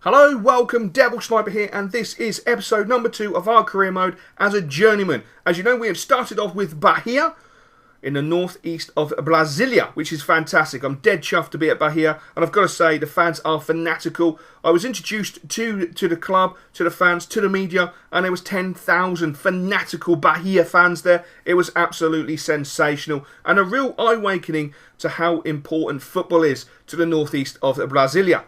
Hello, welcome, Devil Sniper here, and this is episode number 2 of our career mode as a journeyman. As you know, we have started off with Bahia in the northeast of Brasilia, which is fantastic. I'm dead chuffed to be at Bahia, and I've got to say, the fans are fanatical. I was introduced to the club, to the fans, to the media, and there was 10,000 fanatical Bahia fans there. It was absolutely sensational, and a real eye-awakening to how important football is to the northeast of Brasilia.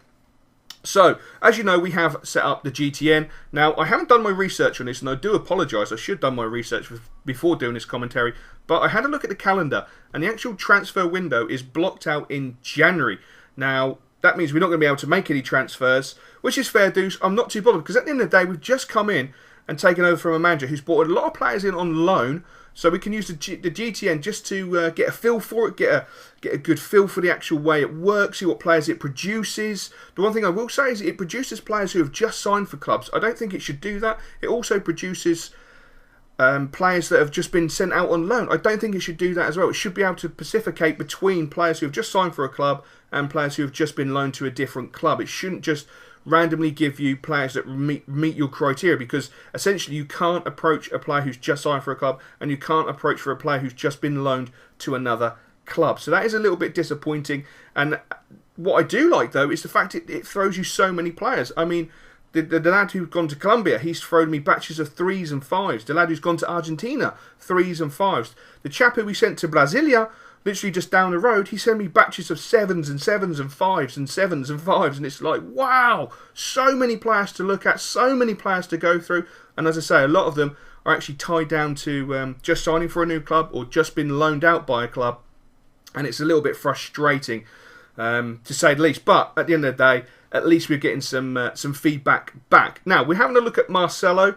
So, as you know, we have set up the GTN. Now, I haven't done my research on this, and I do apologise. I should have done my research before doing this commentary. But I had a look at the calendar, and the actual transfer window is blocked out in January. Now, that means we're not going to be able to make any transfers, which is fair dues. I'm not too bothered, because at the end of the day, we've just come in and taken over from a manager who's brought a lot of players in on loan. So we can use the GTN just to get a feel for it, get a good feel for the actual way it works, see what players it produces. The one thing I will say is it produces players who have just signed for clubs. I don't think it should do that. It also produces players that have just been sent out on loan. I don't think it should do that as well. It should be able to pacificate between players who have just signed for a club and players who have just been loaned to a different club. It shouldn't just randomly give you players that meet your criteria, because essentially you can't approach a player who's just signed for a club and you can't approach for a player who's just been loaned to another club. So that is a little bit disappointing. And what I do like, though, is the fact it throws you so many players. I mean, the lad who's gone to Colombia, he's thrown me batches of 3s and 5s. The lad who's gone to Argentina, 3s and 5s. The chap who we sent to Brasilia, literally just down the road, he sent me batches of 7s and 7s and 5s and 7s and 5s, and it's like, wow, so many players to look at, so many players to go through. And as I say, a lot of them are actually tied down to just signing for a new club or just been loaned out by a club, and it's a little bit frustrating, to say the least. But at the end of the day, at least we're getting some feedback back. Now, we're having a look at Marcelo.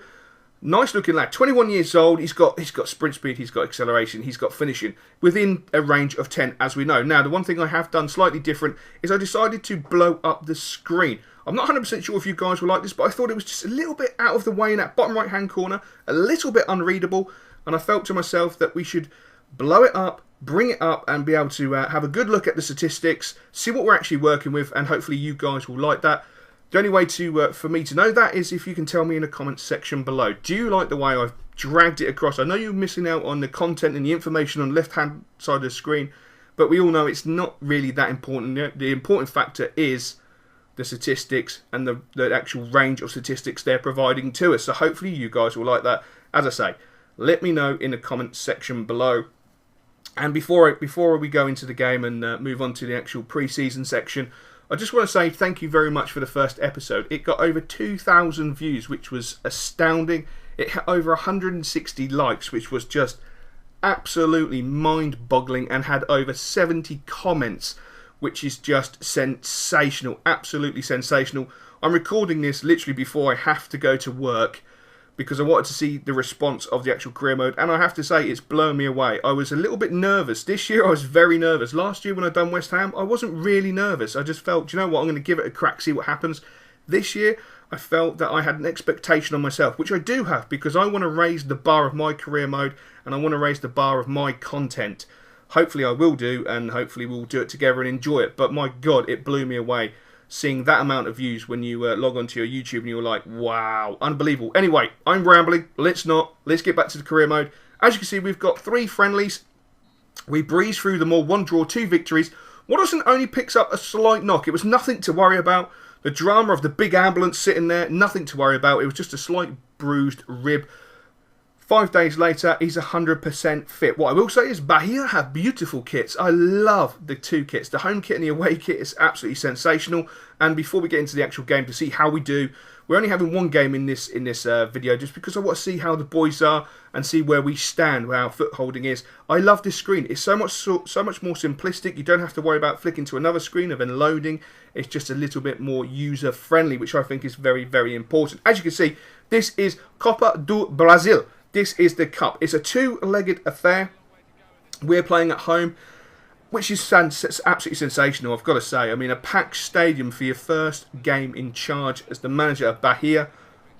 Nice looking lad, 21 years old, he's got sprint speed, he's got acceleration, he's got finishing, within a range of 10, as we know. Now, the one thing I have done slightly different is I decided to blow up the screen. I'm not 100% sure if you guys will like this, but I thought it was just a little bit out of the way in that bottom right hand corner, a little bit unreadable, and I felt to myself that we should blow it up, bring it up, and be able to have a good look at the statistics, see what we're actually working with, and hopefully you guys will like that. The only way for me to know that is if you can tell me in the comments section below. Do you like the way I've dragged it across? I know you're missing out on the content and the information on the left-hand side of the screen, but we all know it's not really that important. The important factor is the statistics and the actual range of statistics they're providing to us. So hopefully you guys will like that. As I say, let me know in the comments section below. And before we go into the game and move on to the actual pre-season section, I just want to say thank you very much for the first episode. It got over 2,000 views, which was astounding. It had over 160 likes, which was just absolutely mind-boggling, and had over 70 comments, which is just sensational, absolutely sensational. I'm recording this literally before I have to go to work, because I wanted to see the response of the actual career mode, and I have to say it's blown me away. I was a little bit nervous. This year I was very nervous. Last year when I'd done West Ham, I wasn't really nervous. I just felt, do you know what, I'm going to give it a crack, see what happens. This year I felt that I had an expectation on myself, which I do have, because I want to raise the bar of my career mode, and I want to raise the bar of my content. Hopefully I will do, and hopefully we'll do it together and enjoy it. But my God, it blew me away, seeing that amount of views when you log onto your YouTube and you're like, wow, unbelievable. Anyway, I'm rambling. Let's get back to the career mode. As you can see, we've got 3 friendlies. We breeze through them all. 1 draw, 2 victories. Waddleson only picks up a slight knock. It was nothing to worry about. The drama of the big ambulance sitting there, nothing to worry about. It was just a slight bruised rib. 5 days later, he's 100% fit. What I will say is Bahia have beautiful kits. I love the 2 kits. The home kit and the away kit is absolutely sensational. And before we get into the actual game to see how we do, we're only having 1 game in this video just because I want to see how the boys are and see where we stand, where our foot holding is. I love this screen. It's so much more simplistic. You don't have to worry about flicking to another screen and then loading. It's just a little bit more user friendly, which I think is very, very important. As you can see, this is Copa do Brasil. This is the Cup. It's a 2-legged affair. We're playing at home, which is absolutely sensational, I've got to say. I mean, a packed stadium for your first game in charge as the manager of Bahia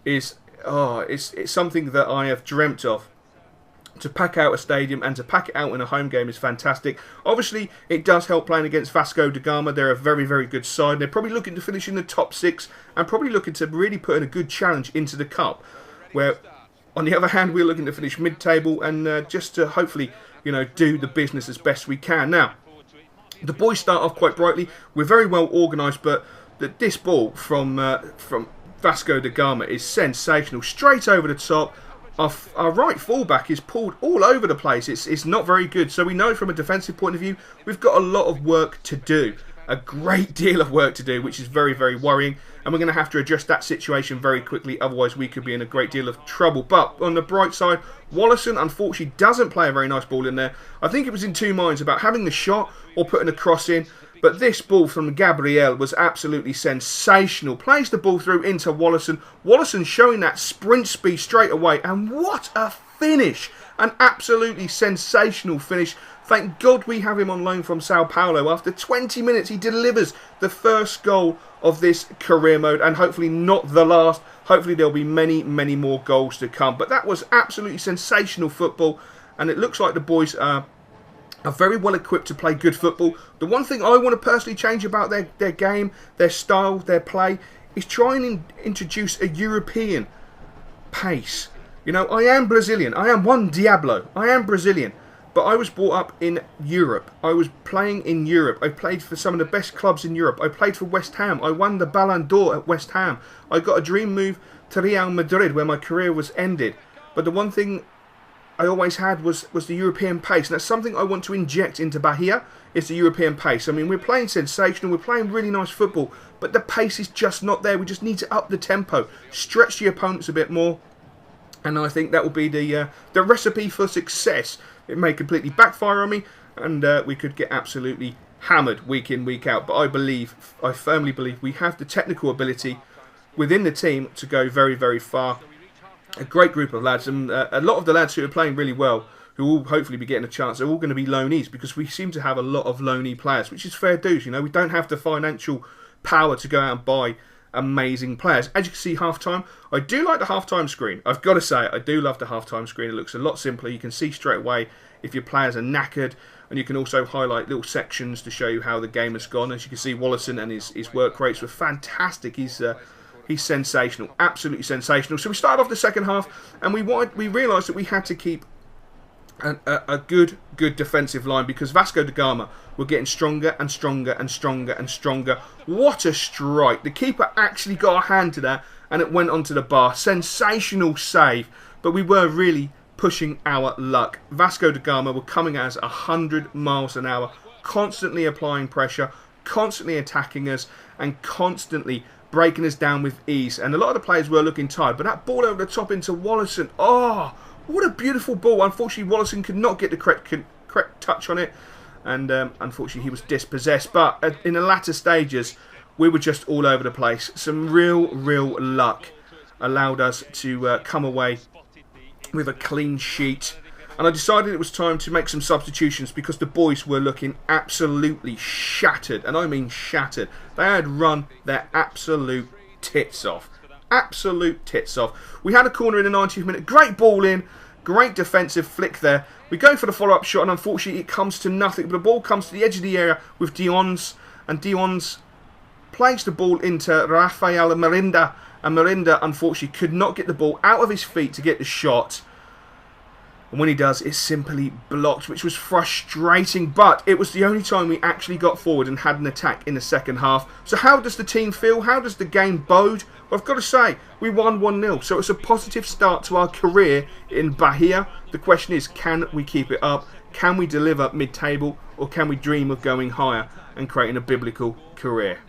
is, it's something that I have dreamt of. to pack out a stadium and to pack it out in a home game is fantastic. Obviously, it does help playing against Vasco da Gama. They're a very, very good side. They're probably looking to finish in the top 6 and probably looking to really put in a good challenge into the Cup. Where, on the other hand, we're looking to finish mid-table and just to hopefully, you know, do the business as best we can. Now, the boys start off quite brightly. We're very well organised, but this ball from Vasco da Gama is sensational. Straight over the top. Our right fullback is pulled all over the place. It's not very good. So we know from a defensive point of view, we've got a lot of work to do. A great deal of work to do, which is very, very worrying. And we're going to have to address that situation very quickly. Otherwise, we could be in a great deal of trouble. But on the bright side, Wallison, unfortunately, doesn't play a very nice ball in there. I think it was in two minds about having the shot or putting a cross in. But this ball from Gabriel was absolutely sensational. Plays the ball through into Wallison. Wallison showing that sprint speed straight away. And what a finish. An absolutely sensational finish. Thank God we have him on loan from Sao Paulo. After 20 minutes, he delivers the first goal of this career mode. And hopefully not the last. Hopefully there'll be many, many more goals to come. But that was absolutely sensational football. And it looks like the boys are very well equipped to play good football. The one thing I want to personally change about their game, their style, their play, is try and introduce a European pace. You know, I am Brazilian. I am one Diablo. I am Brazilian. But I was brought up in Europe. I was playing in Europe. I played for some of the best clubs in Europe. I played for West Ham. I won the Ballon d'Or at West Ham. I got a dream move to Real Madrid where my career was ended. But the one thing I always had was the European pace. And that's something I want to inject into Bahia. It's the European pace. I mean, we're playing sensational. We're playing really nice football. But the pace is just not there. We just need to up the tempo. Stretch the opponents a bit more. And I think that will be the recipe for success. It may completely backfire on me, and we could get absolutely hammered week in, week out. But I firmly believe we have the technical ability within the team to go very, very far. A great group of lads, and a lot of the lads who are playing really well, who will hopefully be getting a chance, are all going to be loanees, because we seem to have a lot of loanee players, which is fair dues. You know, we don't have the financial power to go out and buy amazing players. As you can see, half-time, I do like the half-time screen. I've got to say it, I do love the half-time screen. It looks a lot simpler. You can see straight away if your players are knackered, and you can also highlight little sections to show you how the game has gone. As you can see, Wallison and his work rates were fantastic. He's sensational, absolutely sensational. So we started off the second half, and we realised that we had to keep a good defensive line, because Vasco da Gama were getting stronger and stronger and stronger and stronger. What a strike. The keeper actually got a hand to that, and it went onto the bar. Sensational save, but we were really pushing our luck. Vasco da Gama were coming at us 100 miles an hour, constantly applying pressure, constantly attacking us, and constantly breaking us down with ease. And a lot of the players were looking tired, but that ball over the top into Wallison, oh, what a beautiful ball. Unfortunately, Wallison could not get the correct touch on it, and unfortunately he was dispossessed. But in the latter stages, we were just all over the place. Some real luck allowed us to come away with a clean sheet. And I decided it was time to make some substitutions, because the boys were looking absolutely shattered. And I mean shattered. They had run their absolute tits off. Absolute tits off. We had a corner in the 90th minute. Great ball in. Great defensive flick there. We go for the follow-up shot, and unfortunately it comes to nothing. But the ball comes to the edge of the area with Dion's. And Dion's plays the ball into Rafael Marinda. And Marinda, unfortunately, could not get the ball out of his feet to get the shot. And when he does, it's simply blocked, which was frustrating. But it was the only time we actually got forward and had an attack in the second half. So how does the team feel? How does the game bode? Well, I've got to say, we won 1-0. So it's a positive start to our career in Bahia. The question is, can we keep it up? Can we deliver mid-table? Or can we dream of going higher and creating a biblical career?